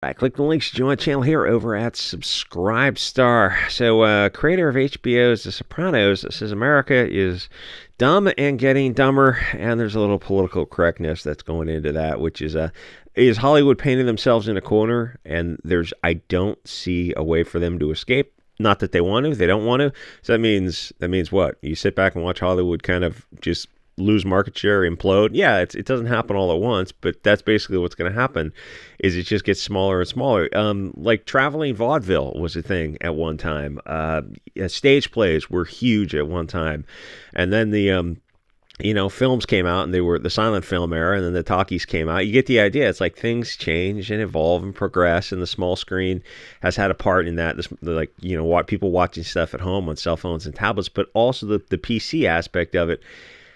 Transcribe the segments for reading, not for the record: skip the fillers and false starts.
I click the links to join the channel here over at Subscribestar. So, creator of HBO's The Sopranos says America is dumb and getting dumber, and there's a little political correctness that's going into that, which is Hollywood painting themselves in a corner, and I don't see a way for them to escape. Not that they want to, they don't want to. So that means what? You sit back and watch Hollywood kind of just lose market share, implode. Yeah, it doesn't happen all at once, but that's basically what's going to happen. Is it just gets smaller and smaller. Like traveling vaudeville was a thing at one time. Stage plays were huge at one time, and then the films came out, and they were the silent film era, and then the talkies came out. You get the idea. It's like things change and evolve and progress, and the small screen has had a part in that. People watching stuff at home on cell phones and tablets, but also the PC aspect of it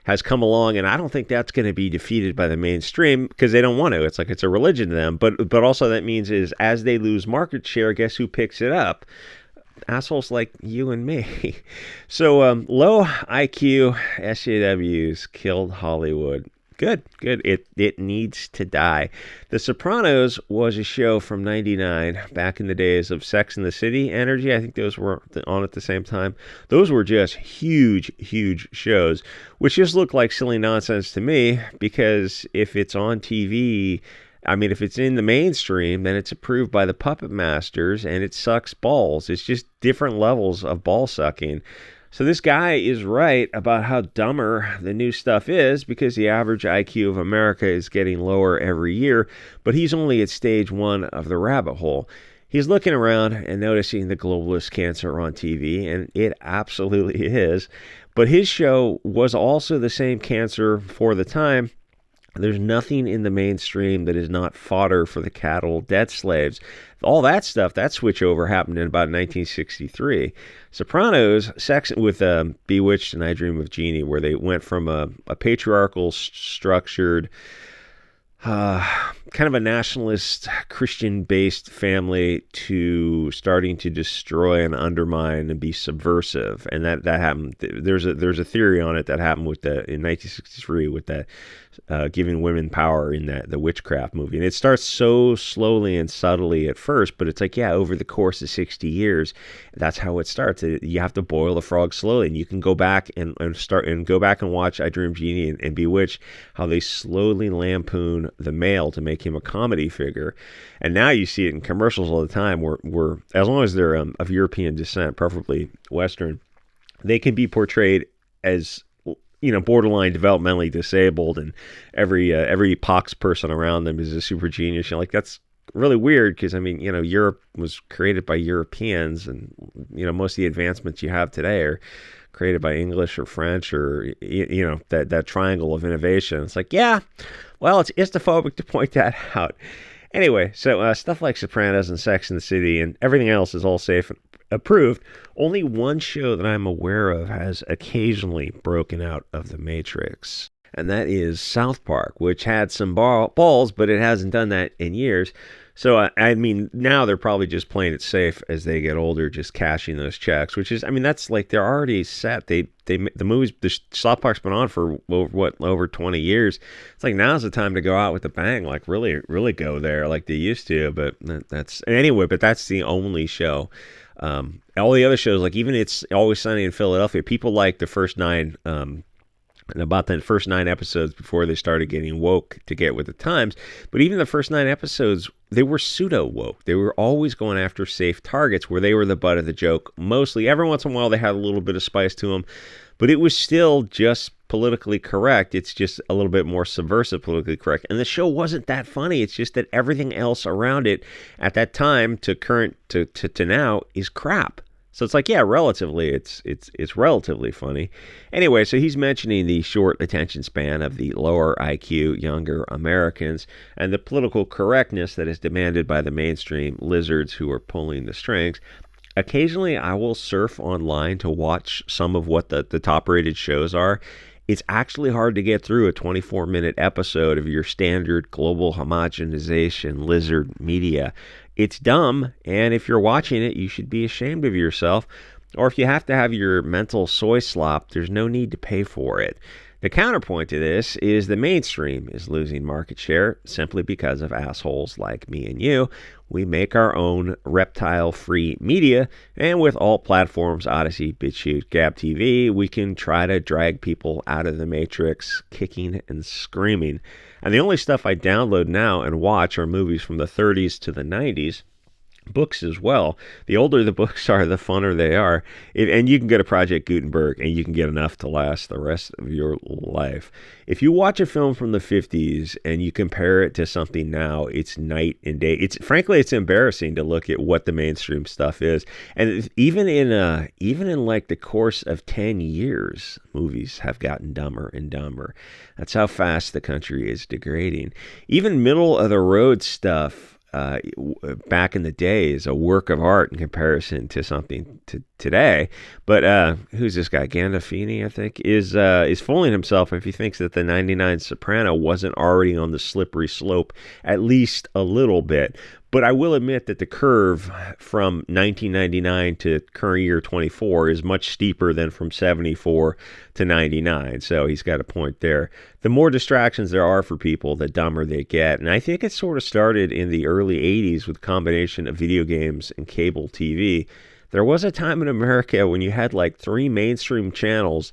has come along, and I don't think that's going to be defeated by the mainstream because they don't want to. It's like it's a religion to them. But also that means is as they lose market share, guess who picks it up? Assholes like you and me. So low IQ SJWs killed Hollywood. Good. It needs to die. The Sopranos was a show from '99, back in the days of Sex and the City energy. I think those were on at the same time. Those were just huge shows, which just look like silly nonsense to me, because if it's on TV, if it's in the mainstream, then it's approved by the puppet masters, and it sucks balls. It's just different levels of ball sucking. So this guy is right about how dumber the new stuff is, because the average IQ of America is getting lower every year, but he's only at stage 1 of the rabbit hole. He's looking around and noticing the globalist cancer on TV, and it absolutely is. But his show was also the same cancer for the time. There's nothing in the mainstream that is not fodder for the cattle debt slaves. All that stuff, that switchover happened in about 1963. Sopranos, Sex with Bewitched and I Dream of Jeannie, where they went from a patriarchal structured, kind of a nationalist Christian-based family to starting to destroy and undermine and be subversive, and that happened. There's a theory on it that happened in 1963 with that giving women power in the witchcraft movie, and it starts so slowly and subtly at first, but it's like, yeah, over the course of 60 years, that's how it starts. You have to boil the frog slowly, and you can go back and go back and watch I Dream of Jeannie and Bewitched, how they slowly lampoon the male to make him a comedy figure. And now you see it in commercials all the time where as long as they're of European descent, preferably Western, they can be portrayed as borderline developmentally disabled, and every pox person around them is a super genius. That's really weird, because Europe was created by Europeans, and most of the advancements you have today are created by English or French, or that triangle of innovation. It's like, yeah, well, it's istophobic to point that out. Anyway, so stuff like Sopranos and Sex and the City and everything else is all safe and approved. Only one show that I'm aware of has occasionally broken out of the Matrix, and that is South Park, which had some balls, but it hasn't done that in years. So, now they're probably just playing it safe as they get older, just cashing those checks, which is, that's like they're already set. The movies, the South Park's been on for over 20 years. It's like now's the time to go out with a bang, like really, really go there like they used to. But that's the only show. All the other shows, like even It's Always Sunny in Philadelphia, people like the first 9 and about the first 9 episodes before they started getting woke to get with the times. But even the first 9 episodes, they were pseudo woke. They were always going after safe targets where they were the butt of the joke. Mostly, every once in a while, they had a little bit of spice to them, but it was still just politically correct. It's just a little bit more subversive politically correct. And the show wasn't that funny. It's just that everything else around it at that time to current to now is crap. So it's like, yeah, relatively, it's relatively funny. Anyway, so he's mentioning the short attention span of the lower IQ, younger Americans, and the political correctness that is demanded by the mainstream lizards who are pulling the strings. Occasionally, I will surf online to watch some of what the top-rated shows are. It's actually hard to get through a 24-minute episode of your standard global homogenization lizard media. It's dumb, and if you're watching it, you should be ashamed of yourself. Or if you have to have your mental soy slop, there's no need to pay for it. The counterpoint to this is the mainstream is losing market share simply because of assholes like me and you. We make our own reptile-free media, and with all platforms, Odyssey, BitChute, Gab TV, we can try to drag people out of the matrix, kicking and screaming. And the only stuff I download now and watch are movies from the 30s to the 90s. Books as well. The older the books are, the funner they are. And you can get a Project Gutenberg, and you can get enough to last the rest of your life. If you watch a film from the 50s and you compare it to something now, it's night and day. Frankly, it's embarrassing to look at what the mainstream stuff is. And even in like the course of 10 years, movies have gotten dumber and dumber. That's how fast the country is degrading. Even middle of the road stuff back in the day is a work of art in comparison to something today. But who's this guy? Gandolfini, I think, is fooling himself if he thinks that the 99 Soprano wasn't already on the slippery slope at least a little bit. But I will admit that the curve from 1999 to current year 24 is much steeper than from 74 to 99. So he's got a point there. The more distractions there are for people, the dumber they get. And I think it sort of started in the early 80s with a combination of video games and cable TV. There was a time in America when you had like 3 mainstream channels.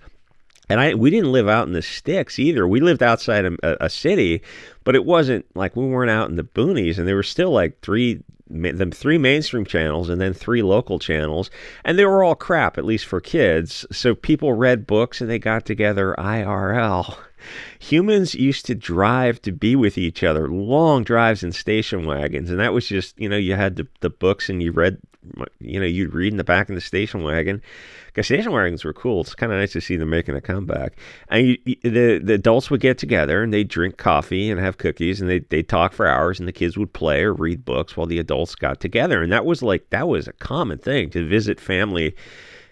And we didn't live out in the sticks either. We lived outside a city, but it wasn't like we weren't out in the boonies. And there were still like three mainstream channels and then 3 local channels. And they were all crap, at least for kids. So people read books and they got together IRL. Humans used to drive to be with each other, long drives in station wagons. And that was just, you had the books and you read, you'd read in the back of the station wagon. Because station wagons were cool. It's kind of nice to see them making a comeback. And the adults would get together and they'd drink coffee and have cookies and they'd talk for hours and the kids would play or read books while the adults got together. And that was a common thing to visit family.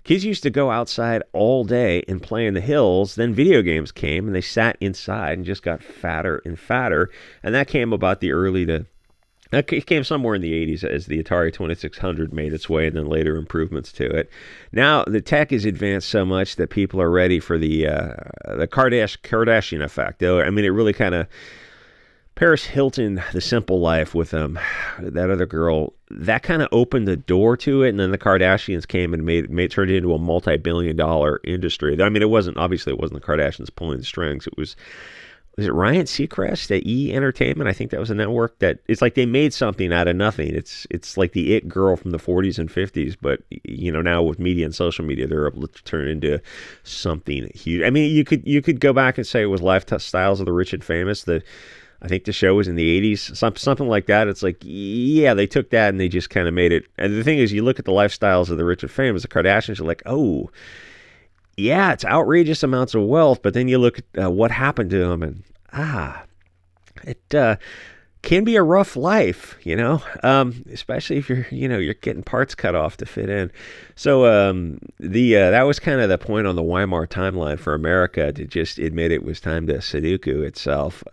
Kids used to go outside all day and play in the hills. Then video games came and they sat inside and just got fatter and fatter. And that came about it came somewhere in the 80s as the Atari 2600 made its way and then later improvements to it. Now the tech is advanced so much that people are ready for the Kardashian effect. I mean, it really kind of... Paris Hilton, The Simple Life with that other girl, that kind of opened the door to it, and then the Kardashians came and turned it into a multi-billion-dollar industry. I mean, it wasn't the Kardashians pulling the strings. Was it Ryan Seacrest at E! Entertainment? I think that was a network that it's like they made something out of nothing. It's like the it girl from the 40s and 50s, but now with media and social media, they're able to turn it into something huge. I mean, you could go back and say it was Lifestyles of the Rich and Famous. I think the show was in the 80s, something like that. It's like, yeah, they took that and they just kind of made it. And the thing is, you look at the lifestyles of the rich and famous, the Kardashians, you're like, oh, yeah, it's outrageous amounts of wealth. But then you look at what happened to them and, it can be a rough life, especially if you're getting parts cut off to fit in. So that was kind of the point on the Weimar timeline for America to just admit it was time to Sudoku itself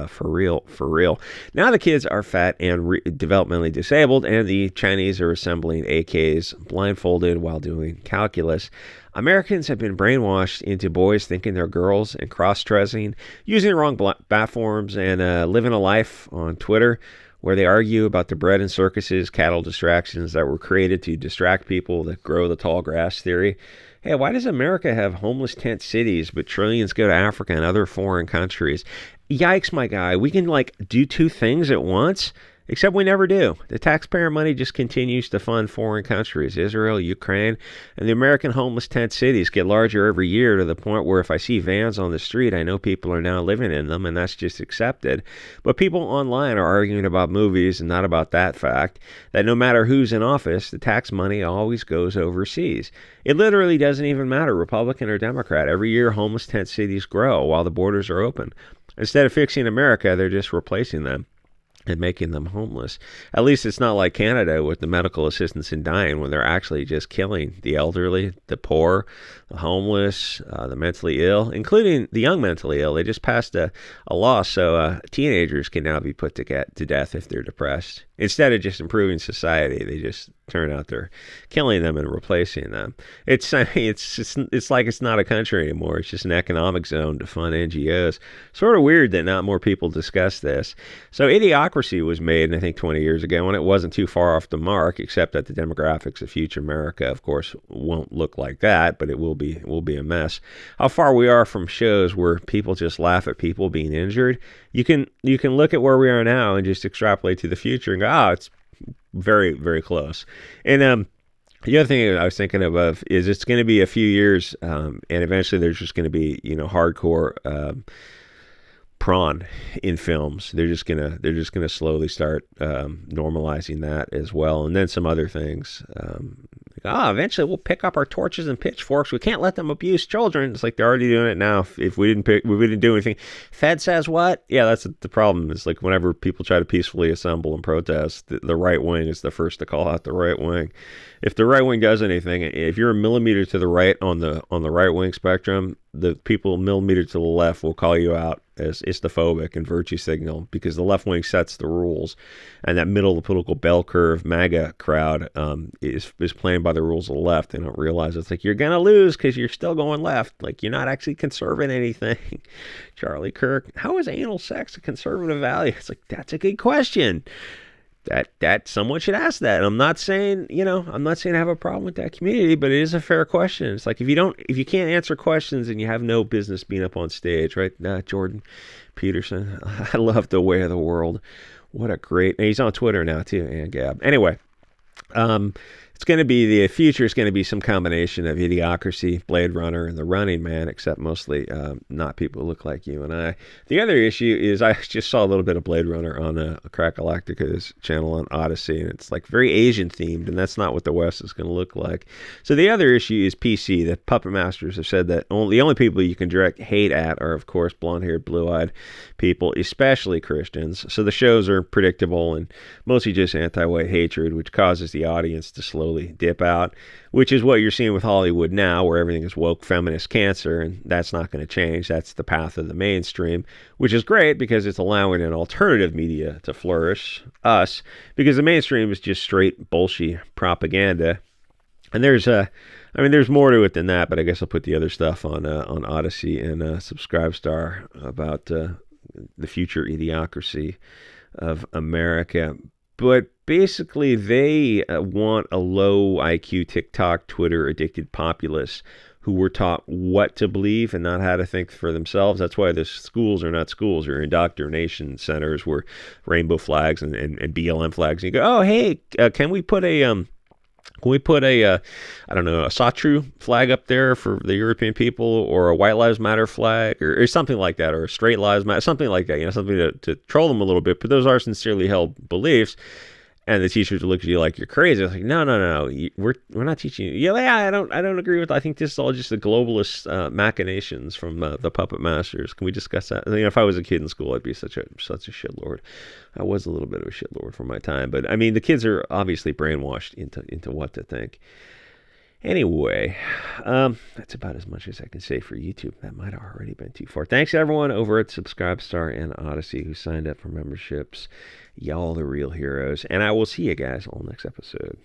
for real. Now the kids are fat and developmentally disabled, and the Chinese are assembling AKs blindfolded while doing calculus. Americans have been brainwashed into boys thinking they're girls and cross-dressing, using the wrong platforms, and living a life on Twitter where they argue about the bread and circuses, cattle distractions that were created to distract people that grow the tall grass theory. Hey, why does America have homeless tent cities, but trillions go to Africa and other foreign countries? Yikes, my guy. We can, do 2 things at once? Except we never do. The taxpayer money just continues to fund foreign countries, Israel, Ukraine, and the American homeless tent cities get larger every year to the point where if I see vans on the street, I know people are now living in them, and that's just accepted. But people online are arguing about movies and not about that fact, that no matter who's in office, the tax money always goes overseas. It literally doesn't even matter, Republican or Democrat. Every year, homeless tent cities grow while the borders are open. Instead of fixing America, they're just replacing them and making them homeless. At least it's not like Canada with the medical assistance in dying when they're actually just killing the elderly, the poor, the homeless, the mentally ill, including the young mentally ill. They just passed a law so teenagers can now be put to death if they're depressed. Instead of just improving society, they just turn out they're killing them and replacing them. It's like it's not a country anymore. It's just an economic zone to fund NGOs. Sort of weird that not more people discuss this. So Idiocracy was made, I think, 20 years ago, and it wasn't too far off the mark, except that the demographics of future America, of course, won't look like that, but it will be a mess. How far we are from shows where people just laugh at people being injured. You can look at where we are now and just extrapolate to the future and go, it's very, very close. And the other thing I was thinking of is it's going to be a few years, and eventually there's just going to be hardcore prawn in films. They're just gonna slowly start normalizing that as well, and then some other things. Eventually we'll pick up our torches and pitchforks. We can't let them abuse children. It's like they're already doing it now. If we didn't do anything, Fed says what? Yeah, that's the problem. It's like whenever people try to peacefully assemble and protest, the right wing is the first to call out the right wing. If the right wing does anything, if you're a millimeter to the right on the right wing spectrum, the people a millimeter to the left will call you out as Islamophobic and virtue signal, because the left wing sets the rules, and that middle of the political bell curve MAGA crowd is playing by the rules of the left. They don't realize it's like you're gonna lose because you're still going left. Like you're not actually conserving anything. Charlie Kirk, how is anal sex a conservative value? It's like, that's a good question. That someone should ask that. And I'm not saying I have a problem with that community, but it is a fair question. It's like if you can't answer questions, and you have no business being up on stage, right? Jordan Peterson, I love the way of the world. What a great, and he's on Twitter now too, and Gab. Anyway, the future is going to be some combination of Idiocracy, Blade Runner, and The Running Man, except mostly not people who look like you and I. The other issue is I just saw a little bit of Blade Runner on Crack Galactica's channel on Odyssey, and it's like very Asian themed, and that's not what the West is going to look like. So the other issue is PC. The puppet masters have said that the only people you can direct hate at are, of course, blonde-haired, blue-eyed people, especially Christians. So the shows are predictable and mostly just anti-white hatred, which causes the audience to slowly dip out, which is what you're seeing with Hollywood now, where everything is woke feminist cancer, and that's not going to change. That's the path of the mainstream, which is great because it's allowing an alternative media to flourish, us, because the mainstream is just straight bullshit propaganda. And there's more to it than that, but I guess I'll put the other stuff on Odyssey and Subscribestar about the future idiocracy of America. But basically, they want a low IQ TikTok, Twitter addicted populace who were taught what to believe and not how to think for themselves. That's why the schools are not schools, or indoctrination centers where rainbow flags and BLM flags. And you go, oh, hey, can we put a a Satire flag up there for the European people, or a White Lives Matter flag, or something like that, or a Straight Lives Matter, something like that, something to troll them a little bit, but those are sincerely held beliefs. And the teachers look at you like you're crazy. It's like, no, we're not teaching you. Yeah, I don't agree with that. I think this is all just the globalist machinations from the puppet masters. Can we discuss that? If I was a kid in school, I'd be such a shitlord. I was a little bit of a shitlord for my time, but I mean, the kids are obviously brainwashed into what to think. Anyway, that's about as much as I can say for YouTube. That might have already been too far. Thanks to everyone over at Subscribestar and Odyssey who signed up for memberships. Y'all the real heroes. And I will see you guys on the next episode.